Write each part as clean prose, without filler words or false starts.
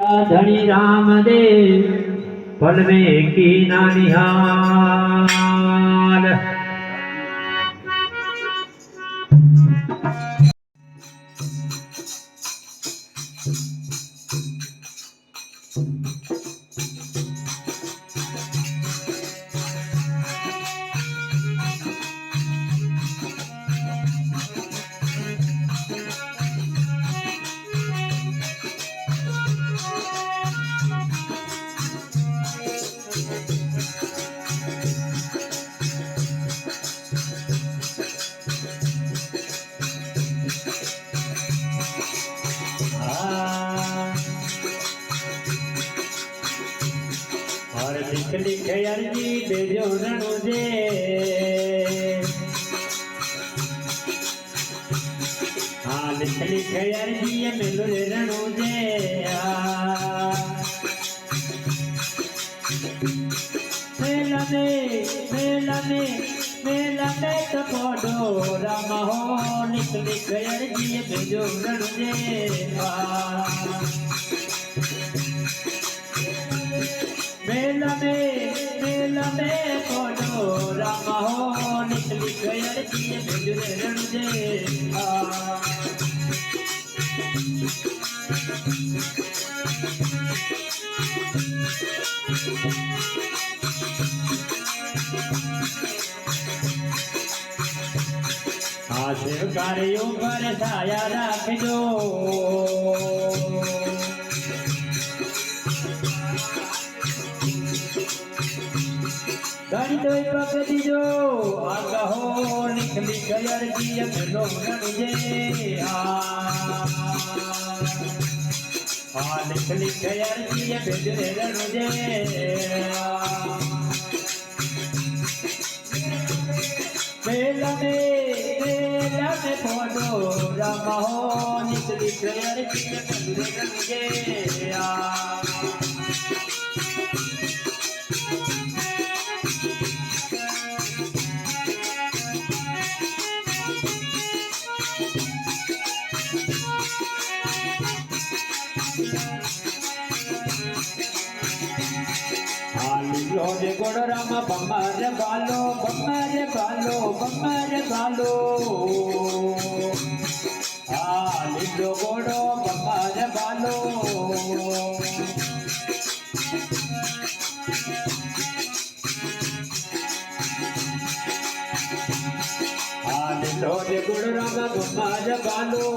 धनी राम दे पल में की नानिहाल। और लिख लिख अर्जी भेजो रणु जे, हाँ लिख लिख अर्जी मिलो रणु जे। मेला में तो पढ़ो राम हो, लिख लिख अर्जी भेजो रणु जे। मेला में पढ़ो राम हो, लिख लिख अर्जी भेजो रणु जे। शिवकारियों पर छाया रखजो, घड़ी तो पक दीजो आगा हो, लिख लिख अर्जी मिलो रणु जे। लिख लिख अर्जी भेजो रणु जे। मेला में पढ़ो राम हो, लिख लिख अर्जी मिलो रणु जे। लोरे गोड़ राम बम्मर बालो, बम्मर बालो, बम्मर बालो। लिलो गोड़ो बम्मर बालो। लोरे गोड़ राम बम्मर बालो।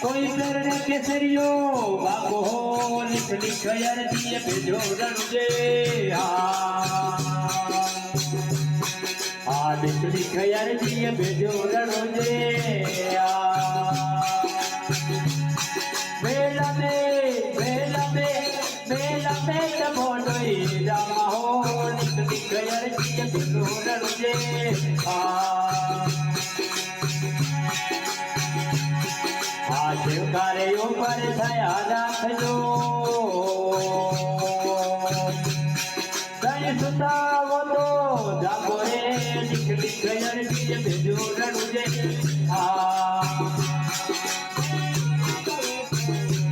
कोई प्रेरण केसरियो बाबो हो, लिख लिख अर्जी भेजो रणु जे। लिख लिख अर्जी भेजो रणु जे। मेला में बोलोई राम हो, लिख लिख अर्जी भेजो रणु जे। शिवकारियों पर छाया रखजो, कहीं सुतावो तो जागो रे, लिख लिख अर्जी भेजो रणु जे।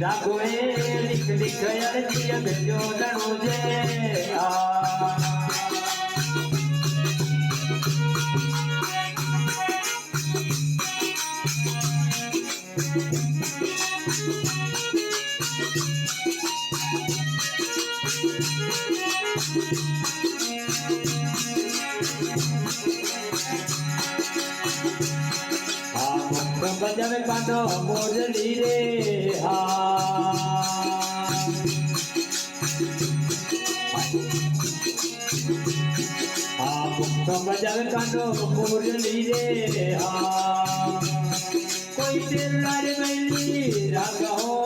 जागो रे, लिख लिख अर्जी भेजो रणु जे। बजावे कानो मुरली रे। बजावे कानो मुरली रे। कोई तेलार मैली राग हो,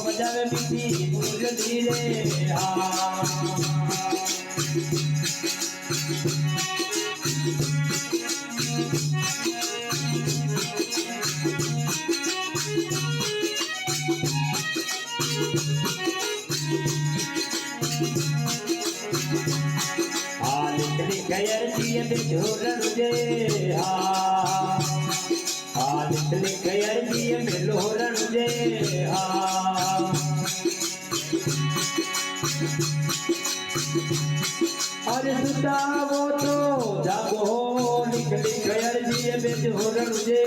बजावे मीठी मुरली रे। लिख लिख अर्जी भेजो रणु जे। લીખલી કયરજી મેલો રણજે અરે સુતાવો તો જાગો લીખલી કયરજી મેલો રણજે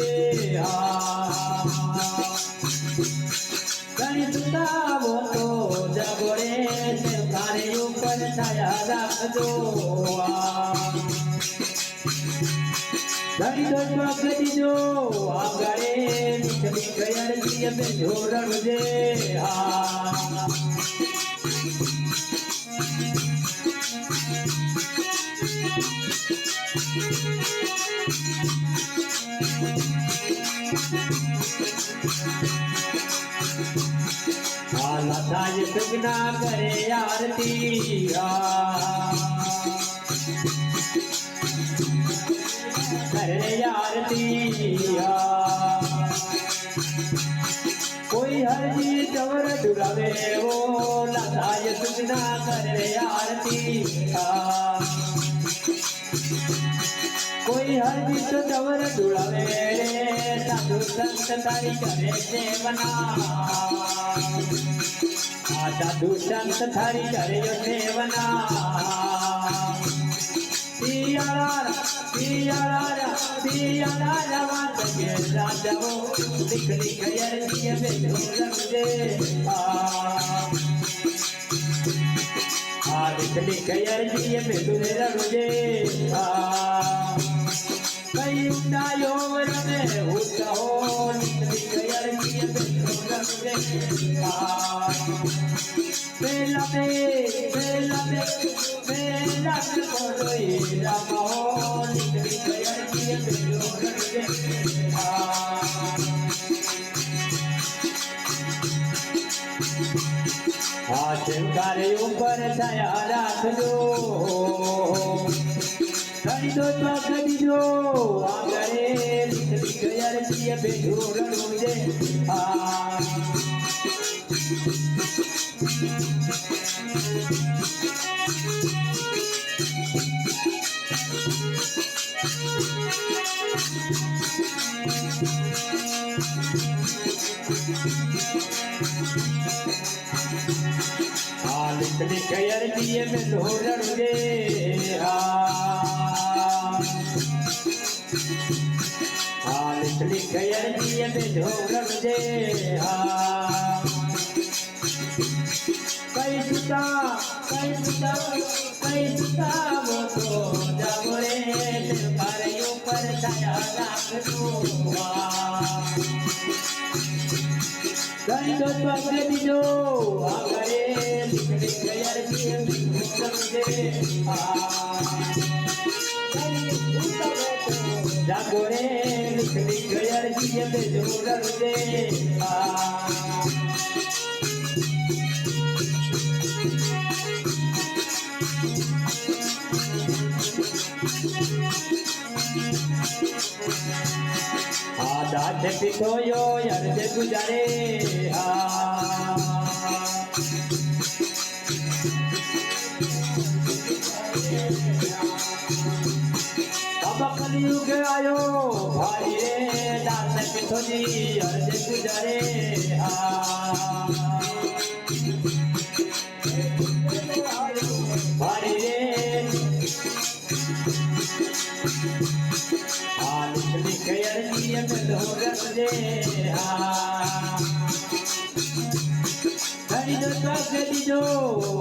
ઘણી સુતાવો તો જાગો રે તારે ઉપર છાયા રાખજો ધણી તો પગડી જો આગળે નીકળી કયરજી મેલો રણજે લતાય સગના કરે આરતી કરે આરતી કોઈ હરજી ચવર ડુલાવે ઓ લતાય સગના કરે આરતી કોઈ હરજી તો ચવર ડુલાવે રે સાધુ સંત તારી કરે સેવના સાધુ સંત થારી કર્યો સેવના પિયાળા વાત કે રાજાઓ દીકરી કયરજી મેલો રણજે દીકરી કયરજી મેલો રણજે કઈ ઉડાયો રમે ઉડાઓ દીકરી કયરજી મેલો રણજે Bella me koi ramon nikli kayarji melo rangje શંકારે ઉપર છાયા રાખજો ઘણી તો પગડી જો આગળે લીખલી કયરજી મેલો રણજે લીખલી કયરજી મેલો રણજે લીખલી કયરજી મેલો રણજે કઈ સુતાવો તો જાગો રે તારે ઉપર છાયા રાખજો ઘણી તો પગડી જો આગળે લીખલી કયરજી મેલો રણજે જાગો રે લીખલી કયરજી મેલો રણજે દાઢ પીઠોયો અર્ધ ગુજારે કલયુગ આયો ભાઈ રે દાઢ પીઠોજી અર્ધ ગુજારે ભાઈ રે લીખલી કયરજી મેલો રણજે ઘણી તો પગડી જો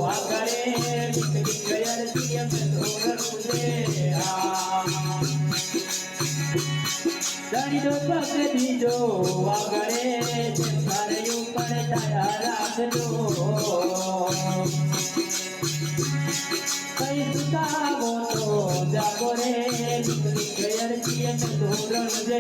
આગળે લીખલી કયરજી મેલો રણજે ઘણી તો પગડી જો આગળે તારે ઉપર છાયા રાખજો કઈ સુતાવો તો જાગો રે લીખલી કયરજી મેલો રણજે